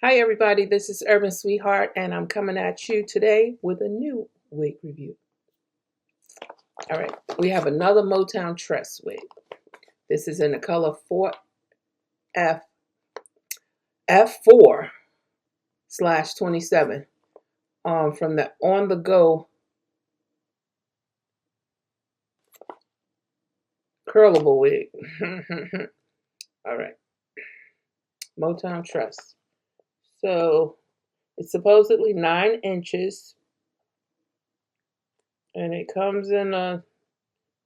Hi everybody, this is Urbansweetheart and I'm coming at you today with a new wig review. All right, we have another Motown Tress wig. This is in the color 4F F4/27 from the On The Go Curlable wig. All right, Motown Tress. So it's supposedly 9 inches and it comes in a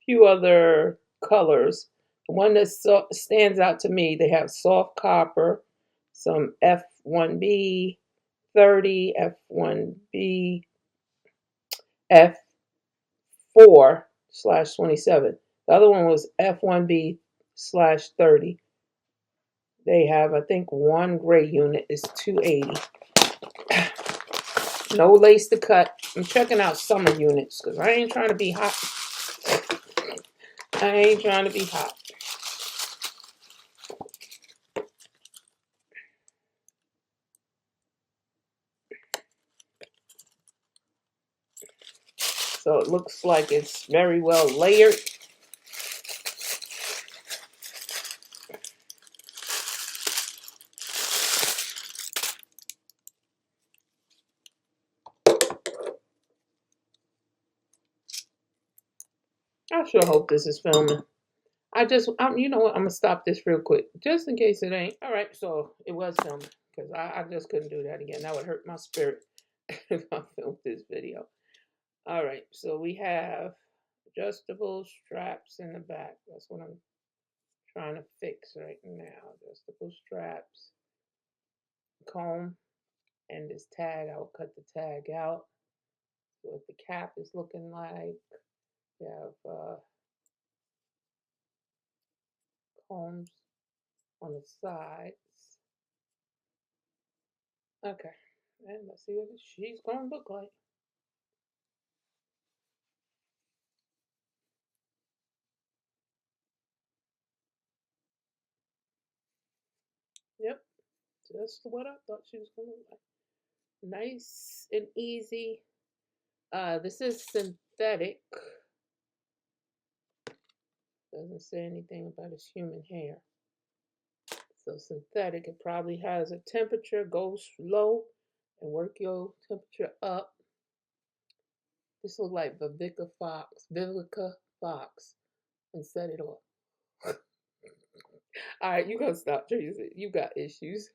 few other colors. The one that stands out to me, they have soft copper, some F1B 30, F1B, F4/27. The other one was F1B/30. They have, I think, one gray unit is 280. No lace to cut. I'm checking out summer units because I ain't trying to be hot. I ain't trying to be hot. So it looks like it's very well layered. I sure hope this is filming. You know what? I'm gonna stop this real quick, just in case it ain't. All right, so it was filming because I just couldn't do that again. That would hurt my spirit if I filmed this video. All right, so we have adjustable straps in the back. That's what I'm trying to fix right now. Adjustable straps, comb, and this tag. I'll cut the tag out. So what the cap is looking like. We have combs on the sides. Okay, and let's see what she's gonna look like. Yep, just what I thought she was gonna look like. Nice and easy. This is synthetic. Doesn't say anything about its human hair. So synthetic, it probably has a temperature, goes low and work your temperature up. This looks like Vivica Fox, and set it off. All right, you gonna stop, Teresa. You got issues.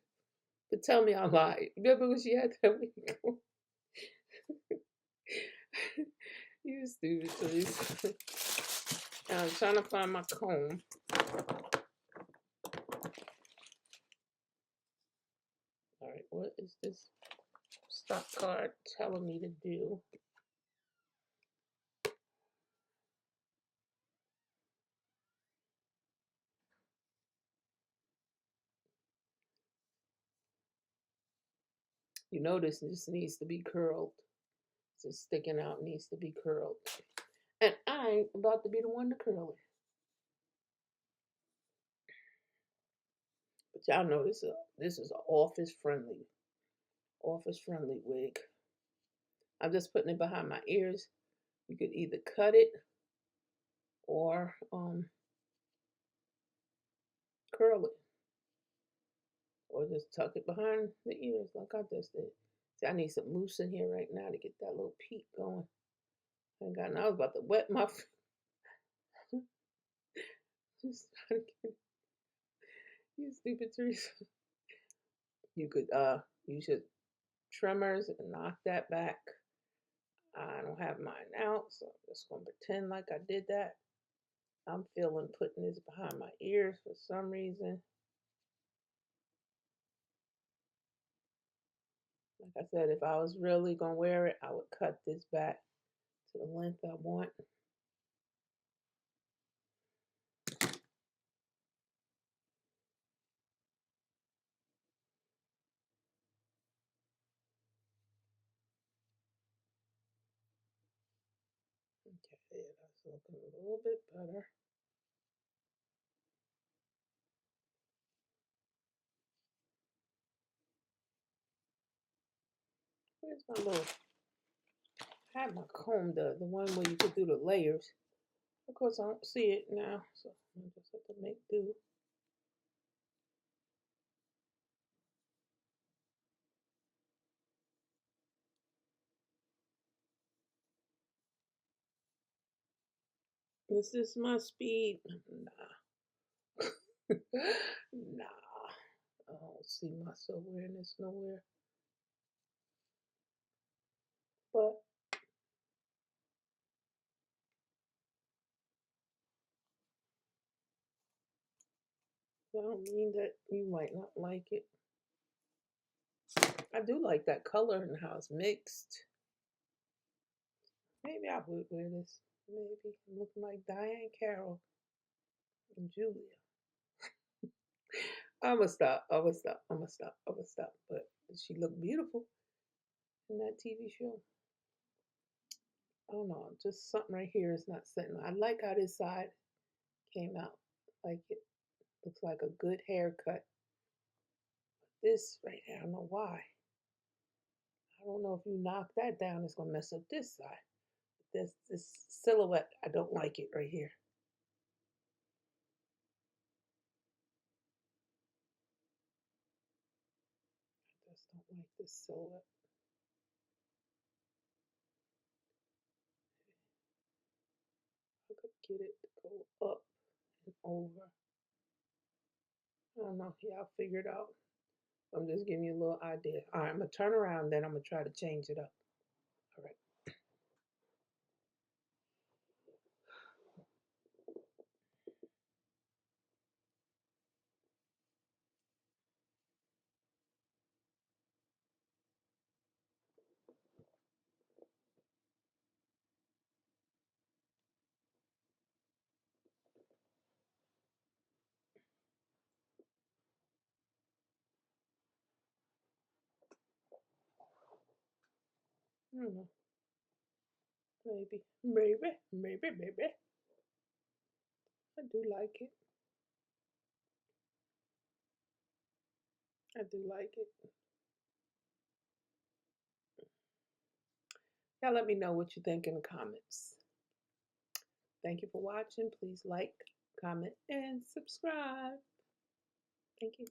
But tell me I lied. Remember when she had that week? You stupid, Teresa. I'm trying to find my comb. All right, what is this stock card telling me to do? You notice this needs to be curled. It's sticking out, needs to be curled. And I ain't about to be the one to curl it. But y'all know this is an office friendly wig. I'm just putting it behind my ears. You could either cut it or curl it, or just tuck it behind the ears like I just did. See, I need some mousse in here right now to get that little peak going. I ain't got. I was about to wet my. Just trying to get, you stupid Teresa. You could use your trimmers and knock that back. I don't have mine out, so I'm just gonna pretend like I did that. I'm feeling putting this behind my ears for some reason. Like I said, if I was really gonna wear it, I would cut this back to the length I want. Okay, that's looking a little bit better. Where's my little? I had my comb, the one where you could do the layers. Of course, I don't see it now, so I just have to make do. This is my speed. Nah. Nah. I don't see my self-awareness nowhere. But that don't mean that you might not like it. I do like that color and how it's mixed. Maybe I would wear this. Maybe I'm looking like Diane Carroll and Julia. I'ma stop. I'ma stop. I'ma stop. I'ma stop. But she looked beautiful in that TV show. I don't know. Just something right here is not sitting. I like how this side came out. Like it looks like a good haircut. This right here, I don't know why. I don't know if you knock that down, it's gonna mess up this side. This silhouette, I don't like it right here. I just don't like this silhouette. I could get it to go up and over. I don't know. Yeah, I'll figure it out. I'm just giving you a little idea. All right, I'm gonna turn around, then I'm gonna try to change it up. All right. I don't know. Maybe. I do like it. I do like it. Y'all let me know what you think in the comments. Thank you for watching. Please like, comment, and subscribe. Thank you.